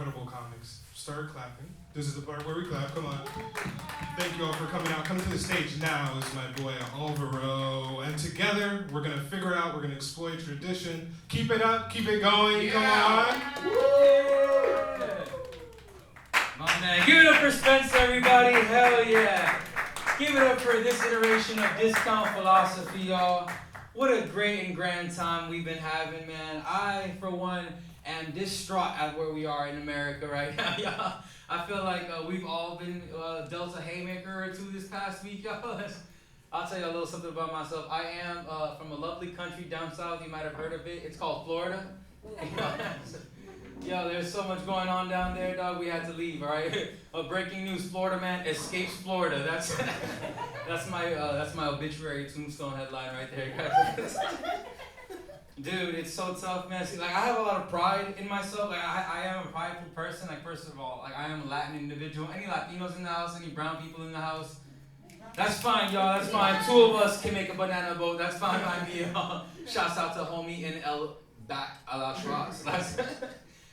incredible comics. Start clapping. This is the part where we clap. Come on. Thank you all for coming out. Coming to the stage now is my boy Alvaro. And together, we're going to figure out, we're going to exploit tradition. Keep it up, keep it going. Yeah. Come on. Yeah. My man. Give it up for Spencer, everybody. Hell yeah. Give it up for this iteration of Discount Philosophy, y'all. What a great and grand time we've been having, man. I, for one, am distraught at where we are in America right now, y'all. I feel like we've all been dealt a haymaker or two this past week, y'all. I'll tell you a little something about myself. I am from a lovely country down south. You might have heard of it. It's called Florida. Yo, there's so much going on down there, dog. We had to leave, all right? Breaking news: Florida man escapes Florida. That's my obituary tombstone headline right there, guys. Dude, it's so tough, man. See, like, I have a lot of pride in myself. Like, I am a prideful person. Like, first of all, like, I am a Latin individual. Any Latinos in the house? Any brown people in the house? That's fine, y'all. That's fine. Two of us can make a banana boat. That's fine by me, y'all. Shouts out to homie in El Back a la Schwartz.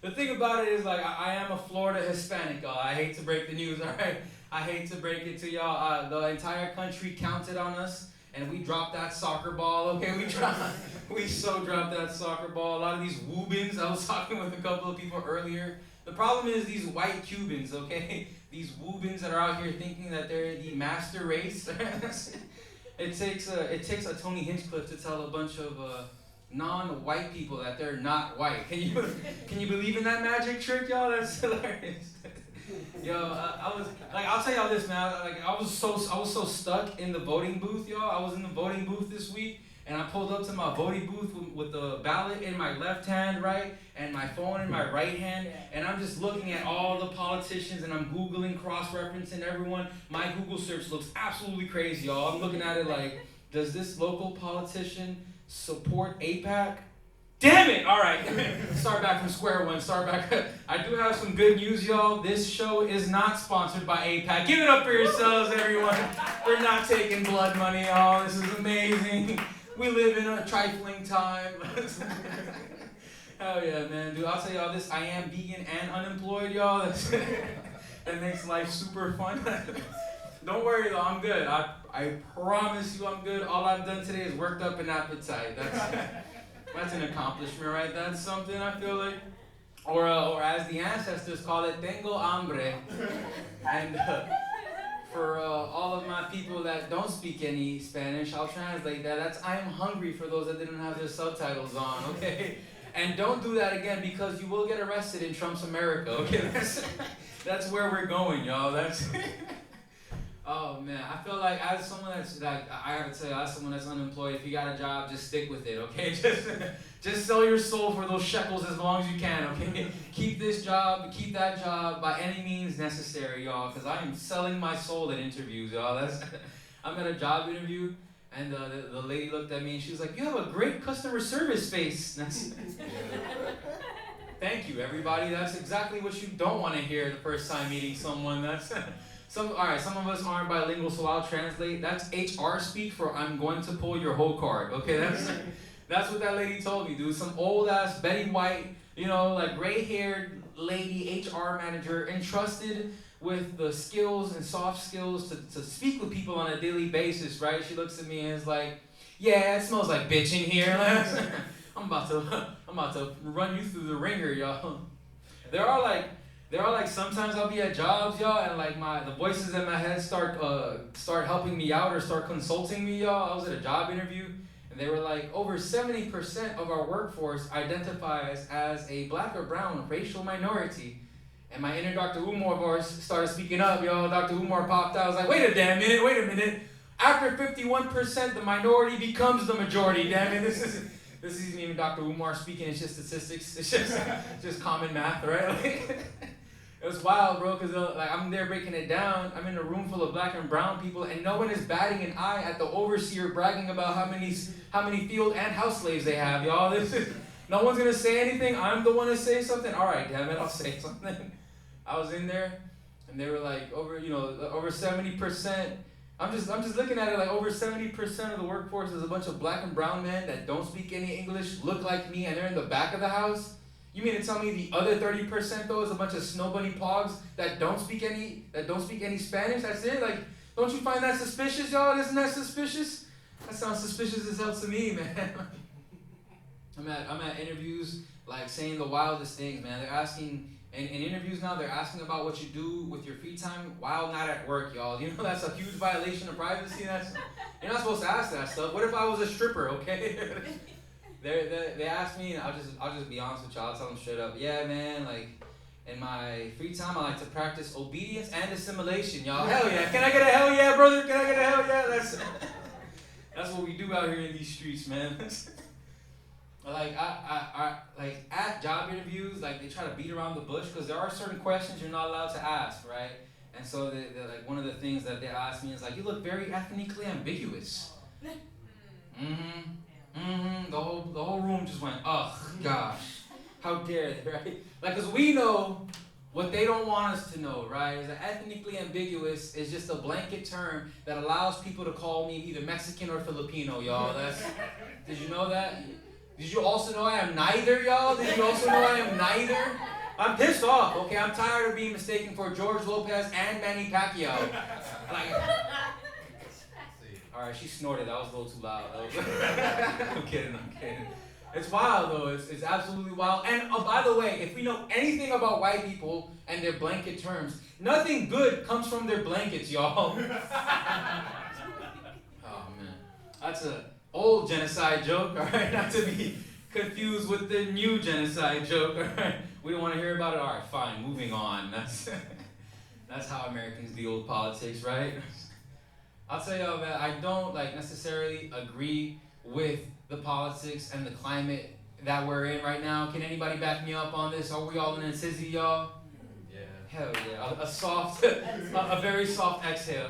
The thing about it is, like, I am a Florida Hispanic, y'all. I hate to break the news, all right? I hate to break it to y'all. The entire country counted on us, and we dropped that soccer ball, okay? We so dropped that soccer ball. A lot of these Woobins, I was talking with a couple of people earlier. The problem is these white Cubans, okay? These Woobins that are out here thinking that they're the master race. It takes a Tony Hinchcliffe to tell a bunch of non-white people that they're not white. Can you believe in that magic trick, y'all? That's hilarious. Yo, I'll tell y'all this, man. Like, I was so stuck in the voting booth, y'all. I was in the voting booth this week, and I pulled up to my voting booth with the ballot in my left hand, right, and my phone in my right hand, and I'm just looking at all the politicians, and I'm Googling, cross-referencing everyone. My Google search looks absolutely crazy, y'all. I'm looking at it like, does this local politician support AIPAC? Damn it! All right, start back from square one. Start back. I do have some good news, y'all. This show is not sponsored by AIPAC. Give it up for yourselves, everyone. We're not taking blood money, y'all. This is amazing. We live in a trifling time. Hell yeah, man, dude. I'll tell y'all this. I am vegan and unemployed, y'all. That makes life super fun. Don't worry though, I'm good. I promise you I'm good. All I've done today is worked up an appetite. That's an accomplishment, right? That's something I feel like. Or as the ancestors call it, tengo hambre. And for all of my people that don't speak any Spanish, I'll translate that. That's I'm hungry for those that didn't have their subtitles on, okay? And don't do that again because you will get arrested in Trump's America, okay? That's where we're going, y'all. Oh man, I feel like as someone that's like, I gotta tell you, as someone that's unemployed, if you got a job, just stick with it, okay? Just sell your soul for those shekels as long as you can, okay? Keep this job, keep that job by any means necessary, y'all, because I am selling my soul at interviews, y'all. I'm at a job interview, and the lady looked at me and she was like, "You have a great customer service face." Thank you, everybody. That's exactly what you don't want to hear the first time meeting someone. Some of us aren't bilingual, so I'll translate. That's HR speak for I'm going to pull your whole card. Okay, that's what that lady told me, dude. Some old ass Betty White, like gray-haired lady HR manager entrusted with the skills and soft skills to speak with people on a daily basis, right? She looks at me and is like, "Yeah, it smells like bitch in here." I'm about to run you through the ringer, y'all. There are like sometimes I'll be at jobs, y'all, and like the voices in my head start helping me out or start consulting me, y'all. I was at a job interview, and they were like, over 70% of our workforce identifies as a black or brown racial minority. And my inner Dr. Umar voice started speaking up, y'all. Dr. Umar popped out. I was like, wait a minute. After 51%, the minority becomes the majority. Damn it, this isn't even Dr. Umar speaking. It's just statistics. It's just common math, right? It was wild, bro, because I'm there breaking it down. I'm in a room full of black and brown people, and no one is batting an eye at the overseer bragging about how many field and house slaves they have, y'all. No one's gonna say anything. I'm the one to say something. All right, damn it, I'll say something. I was in there, and they were like over 70%. I'm just looking at it like over 70% of the workforce is a bunch of black and brown men that don't speak any English, look like me, and they're in the back of the house. You mean to tell me the other 30% though is a bunch of snow bunny pogs that don't speak any Spanish? That's it? Like, don't you find that suspicious, y'all? Isn't that suspicious? That sounds suspicious as hell to me, man. I'm at interviews like saying the wildest things, man. They're asking in interviews now, they're asking about what you do with your free time while not at work, y'all. You know that's a huge violation of privacy. You're not supposed to ask that stuff. What if I was a stripper, okay? They ask me, and I'll just be honest with y'all. I'll tell them straight up, yeah, man, like in my free time I like to practice obedience and assimilation, y'all. Hell yeah. Can I get a hell yeah, brother? Can I get a hell yeah? That's what we do out here in these streets, man. Like I like at job interviews, like they try to beat around the bush because there are certain questions you're not allowed to ask, right? And so they're like one of the things that they ask me is like, you look very ethnically ambiguous. The whole room just went, ugh, gosh, how dare they, right? Like, cause we know what they don't want us to know, right? Is that ethnically ambiguous is just a blanket term that allows people to call me either Mexican or Filipino, y'all. Did you know that? Did you also know I am neither, y'all? Did you also know I am neither? I'm pissed off, okay? I'm tired of being mistaken for George Lopez and Manny Pacquiao. Like, all right, she snorted. That was a little too loud. I'm kidding. It's wild, though. It's absolutely wild. And by the way, if we know anything about white people and their blanket terms, nothing good comes from their blankets, y'all. Oh, man. That's an old genocide joke, all right? Not to be confused with the new genocide joke, all right? We don't want to hear about it? All right, fine. Moving on. That's how Americans deal with politics, right? I'll tell y'all that I don't necessarily agree with the politics and the climate that we're in right now. Can anybody back me up on this? Are we all in a tizzy, y'all? Yeah. Hell yeah. A very soft exhale.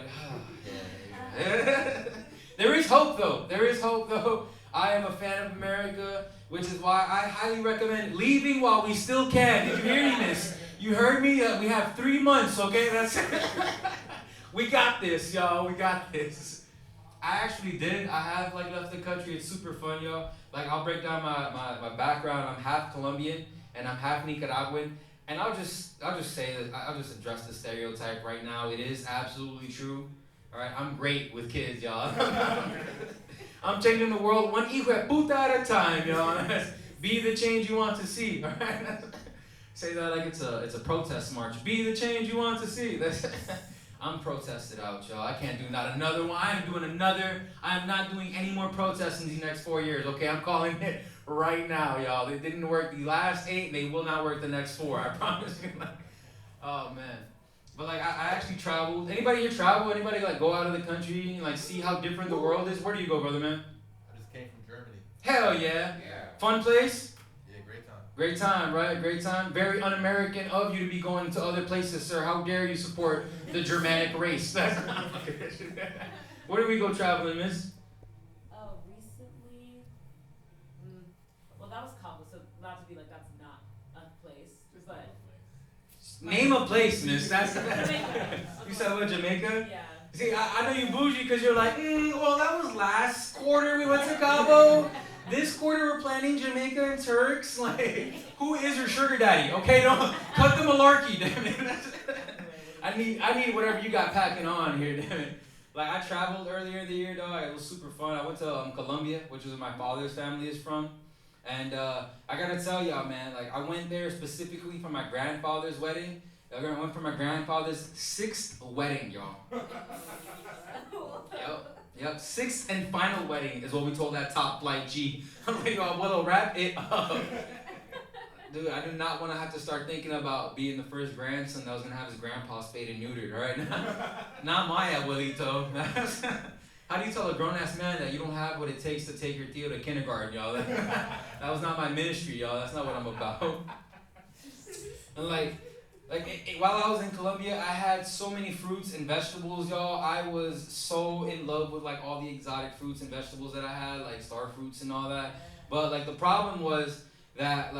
Yeah. There is hope though. I am a fan of America, which is why I highly recommend leaving while we still can. Did you hear me, miss? You heard me? We have 3 months, okay? We got this, y'all. We got this. I actually did. I have left the country. It's super fun, y'all. I'll break down my background. I'm half Colombian and I'm half Nicaraguan. And I'll just say that I'll just address the stereotype right now. It is absolutely true. All right, I'm great with kids, y'all. I'm changing the world one hijo de puta at a time, y'all. Be the change you want to see. All right. Say that like it's a protest march. Be the change you want to see. I'm protested out, y'all. I can't do not another one. I am doing another. I am not doing any more protests in these next 4 years, okay? I'm calling it right now, y'all. They didn't work the last 8, and they will not work the next 4. I promise you. Oh, man. But, I actually traveled. Anybody here travel? Anybody, go out of the country and, see how different the world is? Where do you go, brother, man? I just came from Germany. Hell yeah. Yeah. Fun place? Yeah, great time. Great time, right? Great time. Very un-American of you to be going to other places, sir. How dare you support the Germanic race? Where do we go traveling, miss? Recently, well, that was Cabo, so not to be that's not a place, but Name a place, miss. That's Jamaica. You said what, Jamaica? Yeah. See, I know you bougie because you're well, that was last quarter we went to Cabo. This quarter we're planning Jamaica and Turks. Who is your sugar daddy? Okay, don't cut the malarkey, damn it. I need whatever you got packing on here, damn it. I traveled earlier in the year, though. It was super fun. I went to Colombia, which is where my father's family is from. And I gotta tell y'all, man, I went there specifically for my grandfather's wedding. I went for my grandfather's 6th wedding, y'all. Yep, 6th and final wedding is what we told that top flight G. I'm well, wrap it up. Dude, I do not want to have to start thinking about being the first grandson that was going to have his grandpa spayed and neutered, all right? Not my abuelito. How do you tell a grown-ass man that you don't have what it takes to take your tío to kindergarten, y'all? That was not my ministry, y'all. That's not what I'm about. And while I was in Colombia, I had so many fruits and vegetables, y'all. I was so in love with all the exotic fruits and vegetables that I had, star fruits and all that. But the problem was that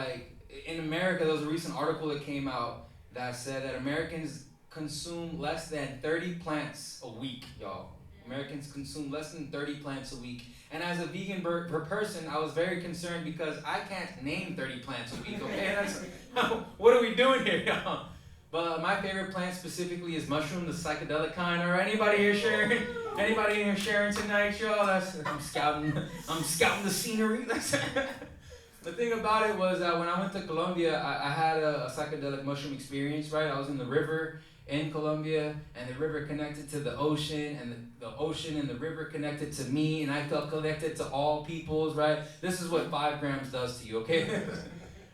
in America, there was a recent article that came out that said that Americans consume less than 30 plants a week, y'all. Americans consume less than 30 plants a week. And as a vegan person, I was very concerned because I can't name 30 plants a week, okay? What are we doing here, y'all? But my favorite plant specifically is mushroom, the psychedelic kind. Or anybody here sharing? Anybody here sharing tonight, y'all? I'm scouting the scenery. The thing about it was that when I went to Colombia, I had a psychedelic mushroom experience, right? I was in the river in Colombia, and the river connected to the ocean, and the ocean and the river connected to me, and I felt connected to all peoples, right? This is what 5 grams does to you, okay?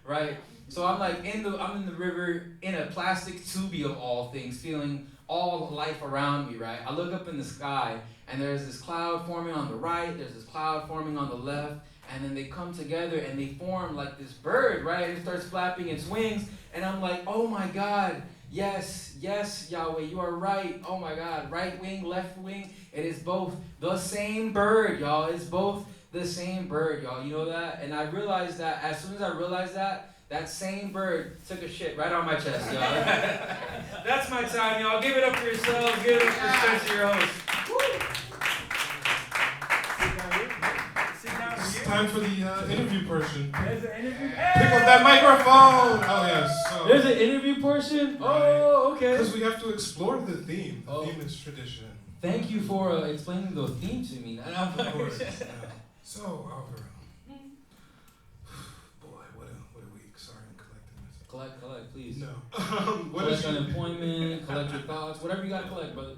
Right? So I'm in the river in a plastic tubie of all things, feeling all life around me, right? I look up in the sky, and there's this cloud forming on the right, there's this cloud forming on the left, and then they come together and they form like this bird, right? It starts flapping its wings, and I'm like, oh my God, yes, Yahweh, you are right. Oh my God, right wing, left wing, it is both the same bird, y'all. It's both the same bird, y'all. You know that? And I realized that as soon as I realized that, that same bird took a shit right on my chest, y'all. That's my time, y'all. Give it up for yourselves. Give it up for Spencer, your host. It's time for the interview portion. There's an interview. Pick up that microphone! Oh, yes. So, There's an interview portion? Oh, okay. because we have to explore the theme. The Oh. theme is tradition. Thank you for explaining the theme to me. Of course. Yeah. So, Alvaro. Boy, what a week. Sorry, I'm collecting myself. Collect, please. No. What Collect is your, unemployment, collect your thoughts, whatever you gotta collect, brother.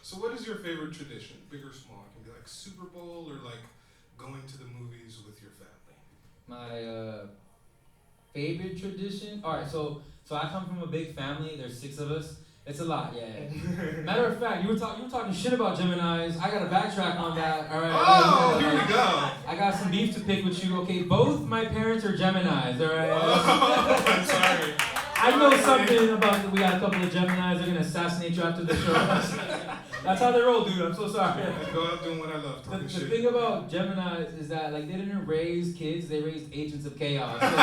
so what is your favorite tradition? Big or small? It can be like Super Bowl or like going to the movies with your family. My favorite tradition? Alright, so I come from a big family. There's 6 of us. It's a lot, yeah. Matter of fact, you were talking shit about Geminis. I gotta backtrack on that. All right. Oh, here we go. I got some beef to pick with you. Okay, both my parents are Geminis. All right. Oh, I'm sorry. I know something about. We got a couple of Geminis. They're gonna assassinate you after the show. That's how they roll, dude. I'm so sorry. I go out doing what I love, The talking shit. thing about Geminis is that like they didn't raise kids. They raised agents of chaos. So,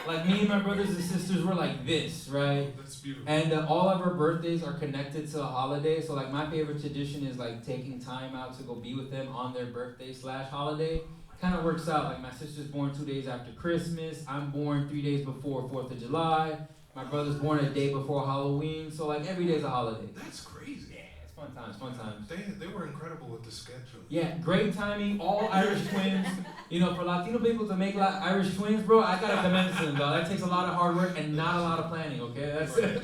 like me and my brothers and sisters were like this, right? That's beautiful. And all of our birthdays are connected to a holiday. So like my favorite tradition is like taking time out to go be with them on their birthday / holiday. Kind of works out. Like my sister's born 2 days after Christmas. I'm born 3 days before 4th of July. My brother's born a day before Halloween. So like every day's a holiday. That's crazy. Yeah, it's fun times. They were incredible with the schedule. Yeah, great timing. All Irish twins. You know, for Latino people to make Irish twins, bro, I gotta commend them, though. That takes a lot of hard work and not a lot of planning. Okay, that's it.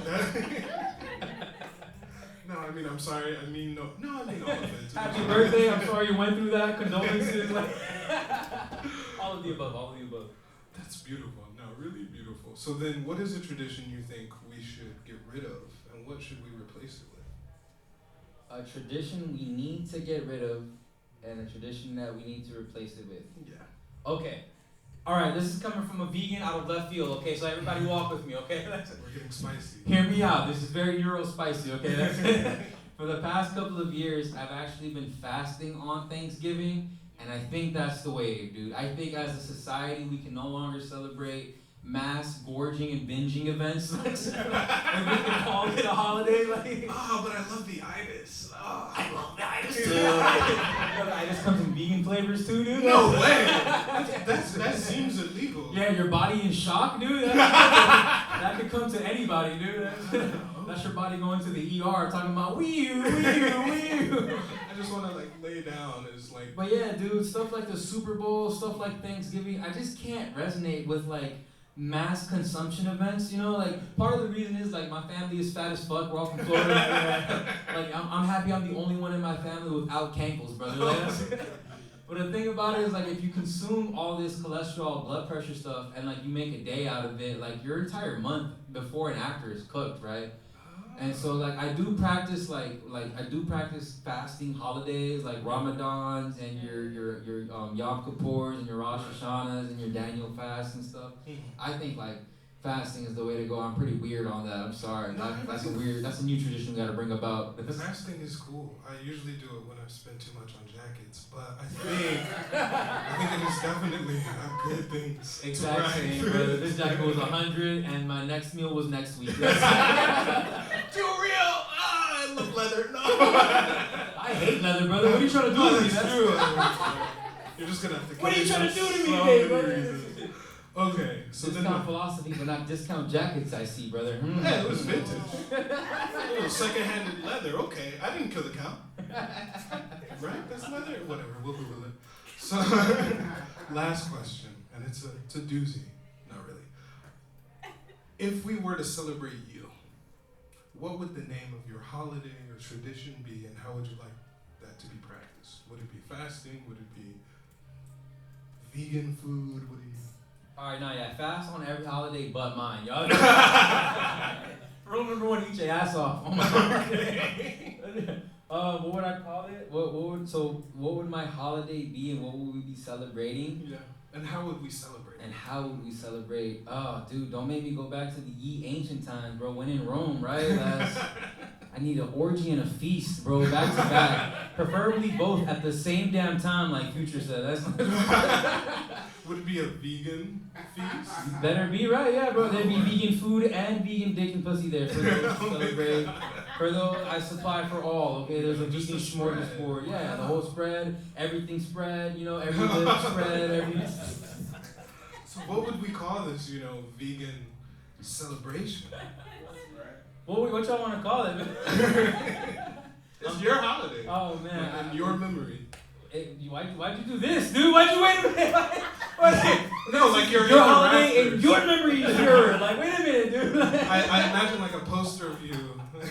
No, I mean, I'm sorry. I mean, no, I mean all of it. Happy birthday. I'm sorry you went through that. Condolences. All of the above. That's beautiful. No, really beautiful. So then, what is a tradition you think we should get rid of, and what should we replace it with? A tradition we need to get rid of, and a tradition that we need to replace it with. Yeah. Okay. All right, this is coming from a vegan out of left field, okay? So everybody walk with me, okay? We're getting spicy. Hear me out. This is very neuro-spicy, okay? That's For the past couple of years, I've actually been fasting on Thanksgiving, and I think that's the way, dude. I think as a society, we can no longer celebrate mass gorging and binging events. And we can call it a holiday, like... Oh, but I love the itis. Oh, I love the itis, too. The itis comes in vegan flavors, too, dude. No way. That seems illegal. Yeah, your body in shock, dude. That could come to anybody, dude. That's your body going to the ER talking about wee. I just want to like lay down. It's like. But yeah, dude, stuff like the Super Bowl, stuff like Thanksgiving, I just can't resonate with like mass consumption events. You know, like part of the reason is like my family is fat as fuck. We're all from Florida. Like I'm happy I'm the only one in my family without cankles, brother. Like, but the thing about it is like if you consume all this cholesterol, blood pressure stuff, and like you make a day out of it, like your entire month before and after is cooked, right? And so like I do practice fasting holidays like Ramadans and your Yom Kippurs and your Rosh Hashanahs and your Daniel fasts and stuff. I think like fasting is the way to go. I'm pretty weird on that. I'm sorry. That's a new tradition we gotta bring about. Fasting is cool. I usually do it when I spend too much on jackets, but I think it is definitely a good thing. Exact same, brother. This jacket was 100 and my next meal was next week. Too real! I love leather. No. I hate leather, brother. What are you trying to do No, to me? that's true. You're just gonna have to. What are you trying to do to me so today, many brother? reasons. Okay, so Discount philosophy, but not discount jackets. I see, brother. Yeah, it was vintage. A little second-handed leather. Okay, I didn't kill the cow. Right? That's leather. Whatever. We'll Google it. So, last question, and it's a doozy. Not really. If we were to celebrate you, what would the name of your holiday or tradition be, and how would you like that to be practiced? Would it be fasting? Would it be vegan food? What do you? Alright, now yeah, fast on every holiday but mine, y'all. Rule number one, eat your ass off. Oh my God. What would I call it? What would my holiday be, and what would we be celebrating? Yeah. And how would we celebrate? And how would we celebrate? Oh, dude, don't make me go back to the ye ancient times, bro. When in Rome, right? I need an orgy and a feast, bro, back to back. Preferably both at the same damn time, like Future said. Would it be a vegan feast? Better be right, yeah, bro. There'd be vegan food and vegan dick and pussy there for those to celebrate. For those, I supply for all, okay? There's a vegan smorgasbord. Yeah, the whole spread, everything spread, you know, every lip spread, every... So what would we call this, vegan celebration? What y'all want to call it? It's your holiday. Oh, man. In your memory. Why'd you do this, dude? Why'd you wait a minute? No, like your holiday in your memory is yours. Like, wait a minute, dude. I imagine like a poster of you.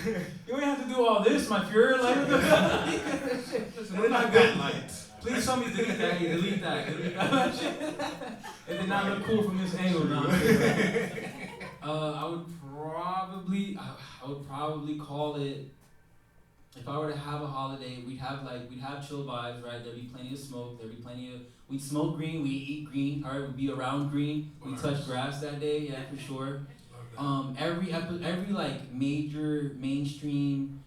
You don't have to do all this, my Fuhrer. Like, We're not that light. please tell me to delete that. Hey, delete that. It did not look cool from this angle. No, I would probably call it. If I were to have a holiday, we'd have chill vibes, right? There'd be plenty of smoke. We'd smoke green. We eat green. All right, we'd be around green. We touch grass that day, yeah, for sure. Every like major mainstream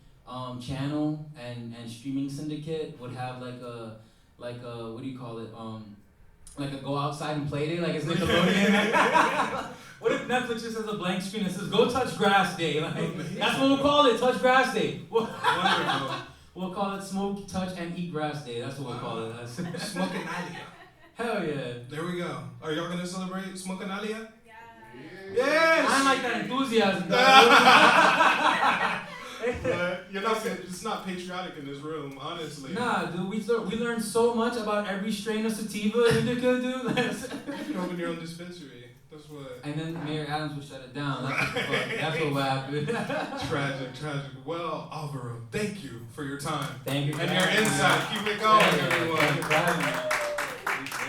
channel and streaming syndicate would have like a what do you call it? Like a go outside and play day, like it's Nickelodeon. What if Netflix just has a blank screen that says "Go touch grass day"? Like, that's what we'll call it, touch grass day. Wonderful. We'll call it smoke, touch, and eat grass day. That's what we'll call it. That's Smoking Alia. Hell yeah. There we go. Are y'all gonna celebrate Smoking Alia? Yeah. Yes. I like that enthusiasm. You're not. It's not patriotic in this room, honestly. Nah, dude, we learned so much about every strain of sativa indica, dude. You can open your own dispensary. That's what. And then Mayor Adams would shut it down. That's what happened. Tragic. Well, Alvaro, thank you for your time. Thank you. And your insight. Keep it going, everyone. Thank you for having me.